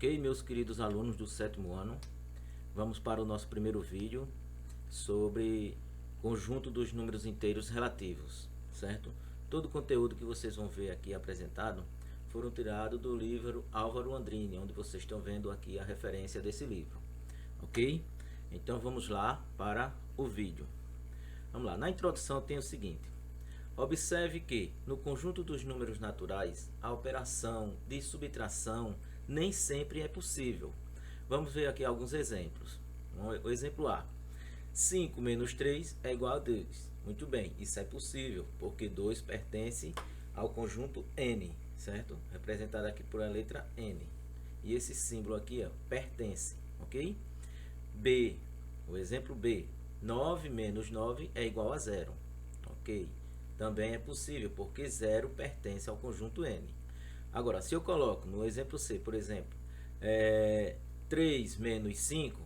Ok, meus queridos alunos do 7º ano, vamos para o nosso primeiro vídeo sobre conjunto dos números inteiros relativos, certo? Todo o conteúdo que vocês vão ver aqui apresentado foram tirados do livro Álvaro Andrini, onde vocês estão vendo aqui a referência desse livro, ok? Então vamos lá para o vídeo. Vamos lá, na introdução tem o seguinte: observe que no conjunto dos números naturais a operação de subtração nem sempre é possível. Vamos ver aqui alguns exemplos. O exemplo A: 5 menos 3 é igual a 2. Muito bem, isso é possível, porque 2 pertence ao conjunto N, certo? Representado aqui por a letra N. E esse símbolo aqui, ó, pertence, ok? B, o exemplo B: 9 menos 9 é igual a 0. Ok? Também é possível, porque 0 pertence ao conjunto N. Agora, se eu coloco no exemplo C, por exemplo, 3 menos 5,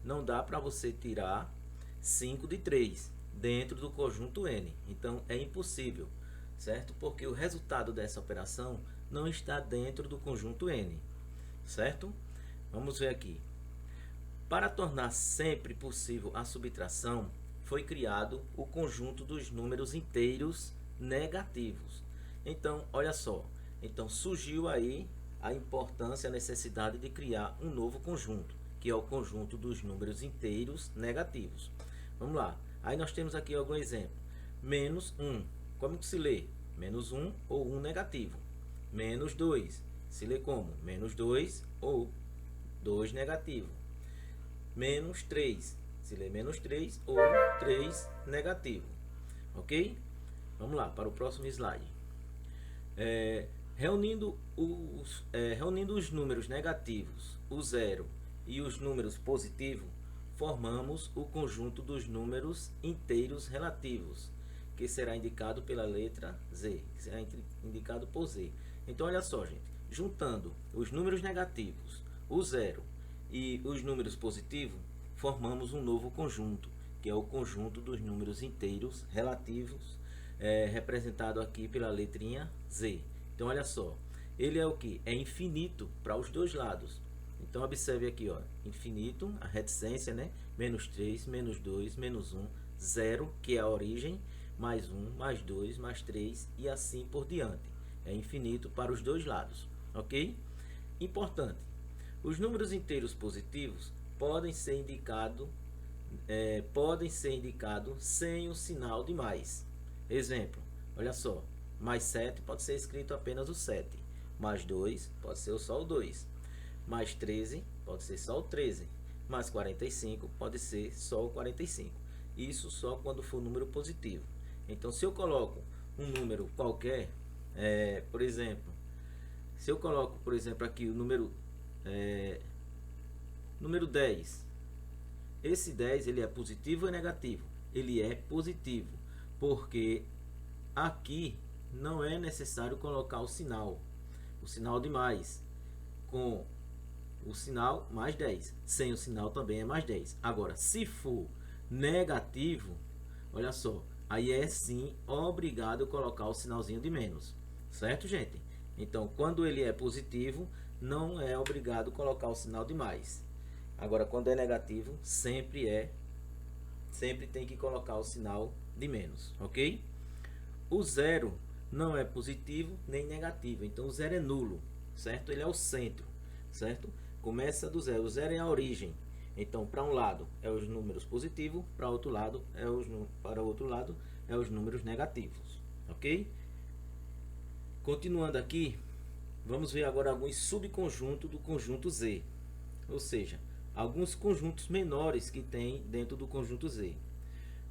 não dá para você tirar 5 de 3 dentro do conjunto N. Então, é impossível, certo? Porque o resultado dessa operação não está dentro do conjunto N, certo? Vamos ver aqui. Para tornar sempre possível a subtração, foi criado o conjunto dos números inteiros negativos. Então, olha só. Então, surgiu aí a importância, a necessidade de criar um novo conjunto, que é o conjunto dos números inteiros negativos. Vamos lá. Aí nós temos aqui algum exemplo. Menos 1. Como que se lê? Menos 1 ou 1 negativo. Menos 2. Se lê como? Menos 2 ou 2 negativo. Menos 3. Se lê menos 3 ou 3 negativo. Ok? Vamos lá para o próximo slide. Reunindo os números negativos, o 0 e os números positivos, formamos o conjunto dos números inteiros relativos, que será indicado pela letra Z, que será indicado por Z. Então, olha só, gente, juntando os números negativos, o 0 e os números positivos, formamos um novo conjunto, que é o conjunto dos números inteiros relativos, representado aqui pela letrinha Z. Então, olha só, ele é o que? É infinito para os dois lados. Então, observe aqui, ó, infinito, a reticência, né? Menos 3, menos 2, menos 1, 0, que é a origem, mais 1, mais 2, mais 3 e assim por diante. É infinito para os dois lados, ok? Importante, os números inteiros positivos podem ser indicados sem o sinal de mais. Exemplo, olha só, mais 7 pode ser escrito apenas o 7, mais 2 pode ser só o 2, mais 13 pode ser só o 13, mais 45 pode ser só o 45. Isso só quando for número positivo. Então, se eu coloco um número qualquer, por exemplo, se eu coloco, por exemplo, aqui o número 10, esse 10 ele é positivo ou é negativo? Ele é positivo, porque aqui não é necessário colocar o sinal de mais, com o sinal mais 10, sem o sinal também é mais 10. Agora, se for negativo, olha só, aí é sim obrigado a colocar o sinalzinho de menos, certo, gente? Então, quando ele é positivo, não é obrigado a colocar o sinal de mais. Agora, quando é negativo, sempre tem que colocar o sinal de menos, ok? O 0 não é positivo nem negativo, então o 0 é nulo, certo? Ele é o centro, certo? Começa do 0, o 0 é a origem. Então, para um lado é os números positivos, para outro lado é os números negativos, ok? Continuando aqui, vamos ver agora alguns subconjuntos do conjunto Z, ou seja, alguns conjuntos menores que tem dentro do conjunto Z.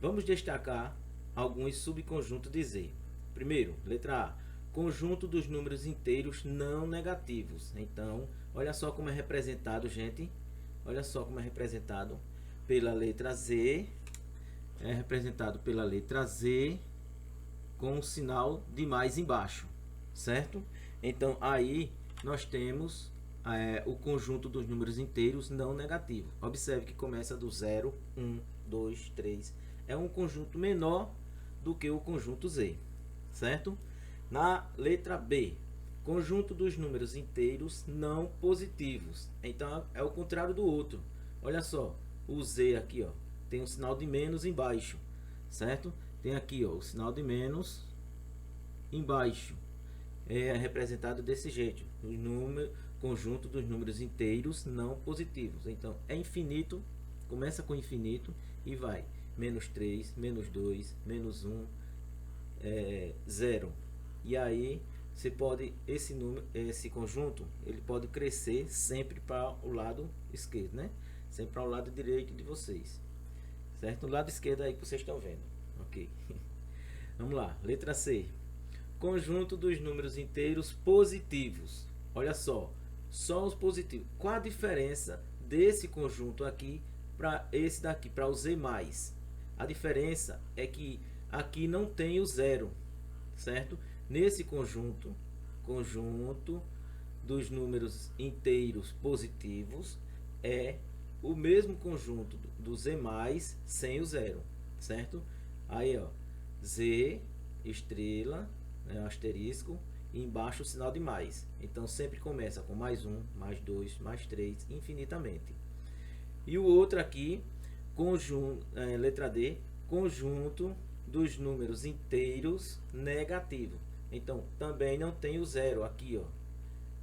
Vamos destacar alguns subconjuntos de Z. Primeiro, letra A, conjunto dos números inteiros não negativos. Então, olha só como é representado, gente. Olha só como é representado pela letra Z. É representado pela letra Z com o sinal de mais embaixo, certo? Então, aí nós temos o conjunto dos números inteiros não negativos. Observe que começa do 0, 1, 2, 3. É um conjunto menor do que o conjunto Z, certo? Na letra B, Conjunto dos números inteiros não positivos. Então é o contrário do outro. Olha só, o Z aqui, ó, tem um sinal de menos embaixo, certo? Tem aqui, ó, o sinal de menos embaixo. É representado desse jeito, o número, conjunto dos números inteiros não positivos. Então é infinito, começa com infinito e vai menos 3, menos 2, menos 1, 0. E aí você pode, esse número, esse conjunto, ele pode crescer sempre para o lado esquerdo, né? Sempre para o lado direito de vocês, certo? No lado esquerdo aí que vocês estão vendo, ok? Vamos lá, letra C. Conjunto dos números inteiros positivos. Olha só os positivos. Qual a diferença desse conjunto aqui para esse daqui, para o Z+? A diferença é que aqui não tem o zero, certo? Nesse conjunto dos números inteiros positivos é o mesmo conjunto do Z+, sem o zero, certo? Aí, ó, Z, estrela, né, asterisco, e embaixo o sinal de mais. Então, sempre começa com mais 1, mais 2, mais 3, infinitamente. E o outro aqui, letra D, conjunto dos números inteiros negativo. Então, também não tem o zero aqui, ó,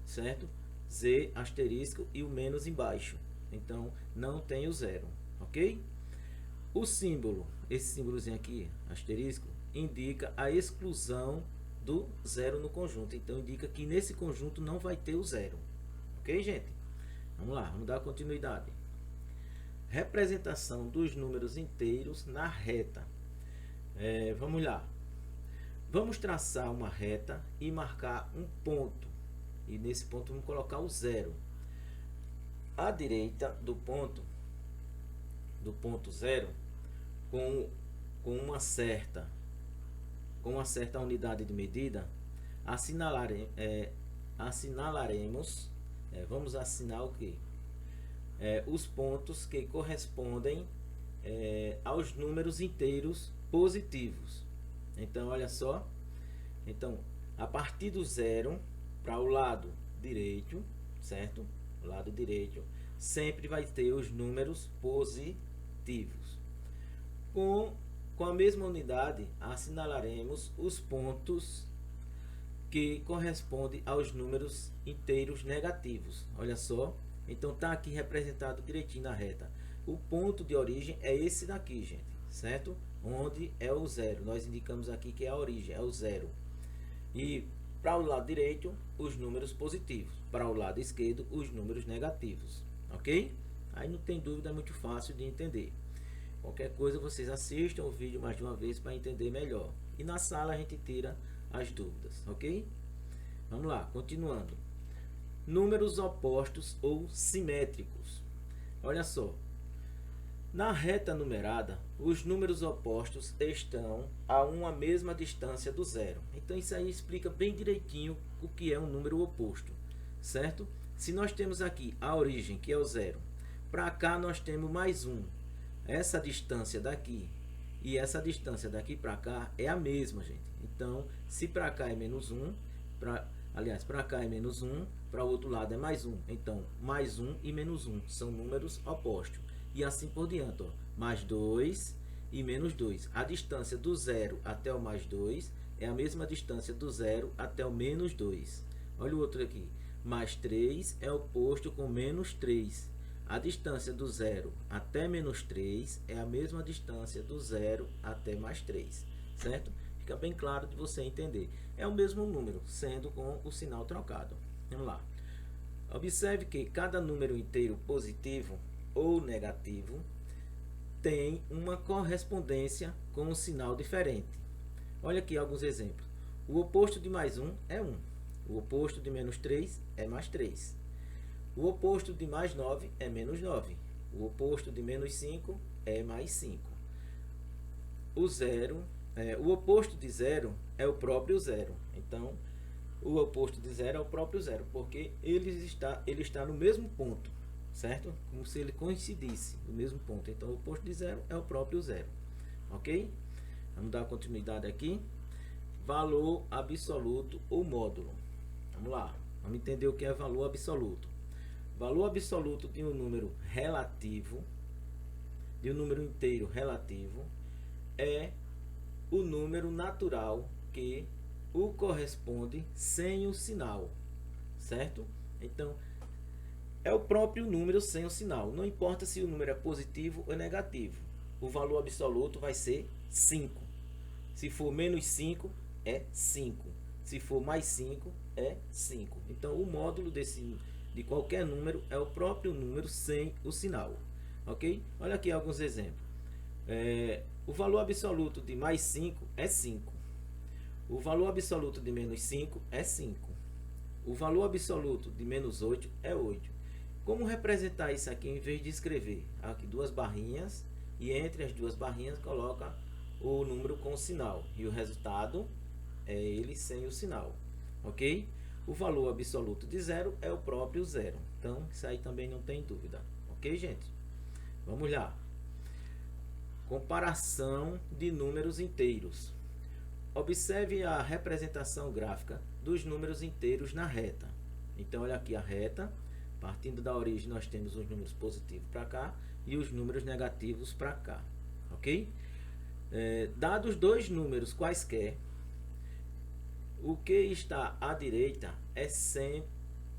certo? Z, asterisco e o menos embaixo. Então, não tem o zero, ok? O símbolo, esse símbolozinho aqui, asterisco, indica a exclusão do zero no conjunto. Então, indica que nesse conjunto não vai ter o zero, ok, gente? Vamos lá, vamos dar continuidade. Representação dos números inteiros na reta. Vamos lá. Vamos traçar uma reta e marcar um ponto. E nesse ponto vamos colocar o zero. À direita do ponto zero, com uma certa unidade de medida, assinalaremos, vamos assinar o que? Os pontos que correspondem aos números inteiros positivos. Então, olha só. Então, a partir do zero para o lado direito, certo? O lado direito sempre vai ter os números positivos. Com a mesma unidade, assinalaremos os pontos que correspondem aos números inteiros negativos. Olha só. Então, tá aqui representado direitinho na reta. O ponto de origem é esse daqui, gente, certo? Onde é o zero. Nós indicamos aqui que é a origem, é o zero. E para o lado direito, os números positivos. Para o lado esquerdo, os números negativos. Ok? Aí não tem dúvida, é muito fácil de entender. Qualquer coisa, vocês assistam o vídeo mais de uma vez para entender melhor. E na sala a gente tira as dúvidas, ok? Vamos lá, continuando. Números opostos ou simétricos. Olha só. Na reta numerada, os números opostos estão a uma mesma distância do zero. Então, isso aí explica bem direitinho o que é um número oposto, certo? Se nós temos aqui a origem, que é o zero, para cá nós temos mais 1. Essa distância daqui e essa distância daqui para cá é a mesma, gente. Então, se para cá é menos 1, para cá é menos 1, para o outro lado é mais 1. Então, mais 1 e menos 1 são números opostos. E assim por diante, ó, mais 2 e menos 2. A distância do 0 até o mais 2 é a mesma distância do 0 até o menos 2. Olha o outro aqui. Mais 3 é oposto com menos 3. A distância do 0 até menos 3 é a mesma distância do 0 até mais 3. Certo? Fica bem claro de você entender. É o mesmo número, sendo com o sinal trocado. Vamos lá. Observe que cada número inteiro positivo ou negativo tem uma correspondência com um sinal diferente. Olha aqui alguns exemplos. O oposto de mais 1 é 1. O oposto de menos 3 é mais 3. O oposto de mais 9 é menos 9. O oposto de menos 5 é mais 5. O oposto de 0 é o próprio 0. Então, o oposto de 0 é o próprio 0, porque ele está no mesmo ponto. Certo? Como se ele coincidisse no mesmo ponto. Então, o oposto de 0 é o próprio 0. Ok? Vamos dar continuidade aqui. Valor absoluto ou módulo. Vamos lá, vamos entender o que é valor absoluto. Valor absoluto de um número relativo, de um número inteiro relativo, é o número natural que o corresponde sem o sinal, certo? Então, é o próprio número sem o sinal. Não importa se o número é positivo ou negativo. O valor absoluto vai ser 5. Se for menos 5, é 5. Se for mais 5, é 5. Então, o módulo de qualquer número é o próprio número sem o sinal. Ok? Olha aqui alguns exemplos. O valor absoluto de mais 5 é 5. O valor absoluto de menos 5 é 5. O valor absoluto de menos 8 é 8. Como representar isso aqui em vez de escrever? Aqui duas barrinhas e entre as duas barrinhas coloca o número com o sinal. E o resultado é ele sem o sinal. Ok? O valor absoluto de 0 é o próprio 0. Então, isso aí também não tem dúvida. Ok, gente? Vamos lá. Comparação de números inteiros. Observe a representação gráfica dos números inteiros na reta. Então, olha aqui a reta. Partindo da origem, nós temos os números positivos para cá e os números negativos para cá. Ok? Dados dois números quaisquer, o que está à direita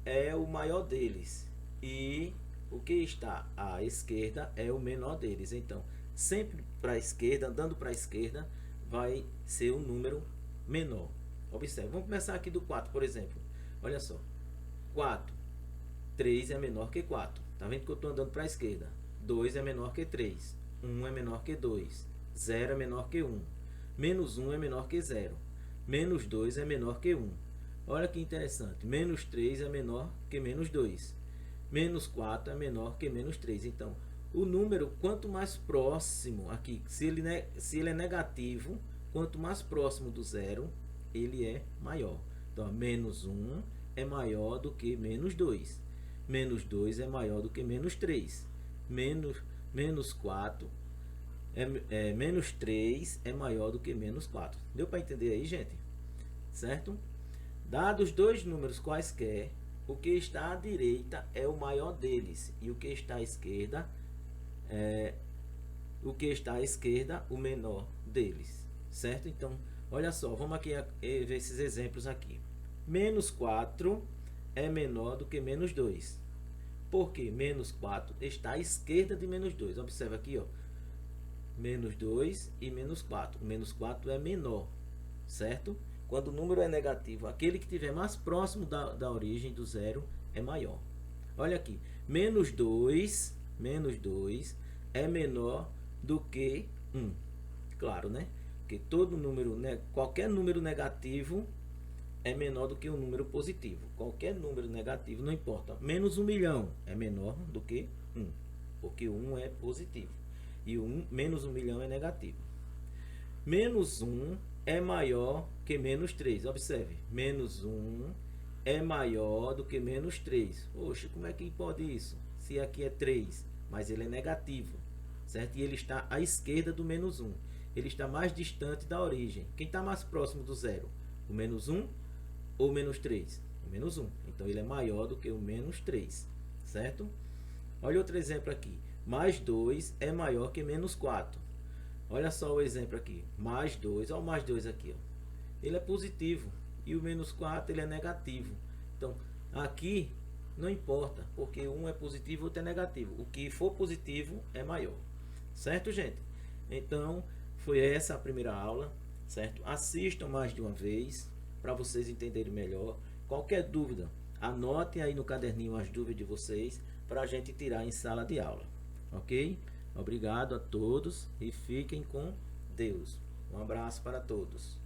é o maior deles. E o que está à esquerda é o menor deles. Então, sempre para a esquerda, andando para a esquerda, vai ser um número menor. Observe, vamos começar aqui do 4, por exemplo. Olha só, 4, 3 é menor que 4. Tá vendo que eu estou andando para a esquerda? 2 é menor que 3. 1 é menor que 2. 0 é menor que 1. Menos 1 é menor que 0. Menos 2 é menor que 1. Olha que interessante. Menos 3 é menor que menos 2. Menos 4 é menor que menos 3. Então, o número, quanto mais próximo aqui, se ele é negativo, quanto mais próximo do zero, ele é maior. Então, menos 1 é maior do que menos 2. Menos 2 é maior do que menos 3. Menos 4 menos 3 é maior do que menos 4. Deu para entender aí, gente? Certo? Dados dois números quaisquer, o que está à direita é o maior deles e o que está à esquerda o menor deles, certo? Então, olha só, vamos aqui ver esses exemplos aqui. Menos 4 é menor do que menos 2. Porque menos 4 está à esquerda de menos 2. Observa aqui, ó. Menos 2 e menos 4. O menos 4 é menor, certo? Quando o número é negativo, aquele que estiver mais próximo da origem do zero é maior. Olha aqui, menos 2 é menor do que 1. Claro, né? Porque todo número, qualquer número negativo é menor do que um número positivo. Qualquer número negativo, não importa. Menos 1 milhão é menor do que 1, porque 1 é positivo. E menos 1 milhão é negativo. Menos 1 é maior que menos 3. Observe, menos 1 é maior do que menos 3. Oxe, como é que pode isso? Se aqui é 3, mas ele é negativo, certo? E ele está à esquerda do menos 1. Ele está mais distante da origem. Quem está mais próximo do zero? O menos 1 ou o menos 3? O menos 1. Então, ele é maior do que o menos 3, certo? Olha outro exemplo aqui. Mais 2 é maior que menos 4. Olha só o exemplo aqui. Mais 2, olha o mais 2 aqui. Ó. Ele é positivo e o menos 4 ele é negativo. Então, aqui não importa, porque um é positivo e outro é negativo. O que for positivo é maior. Certo, gente? Então, foi essa a primeira aula, certo? Assistam mais de uma vez para vocês entenderem melhor. Qualquer dúvida, anotem aí no caderninho as dúvidas de vocês para a gente tirar em sala de aula. Ok? Obrigado a todos e fiquem com Deus. Um abraço para todos.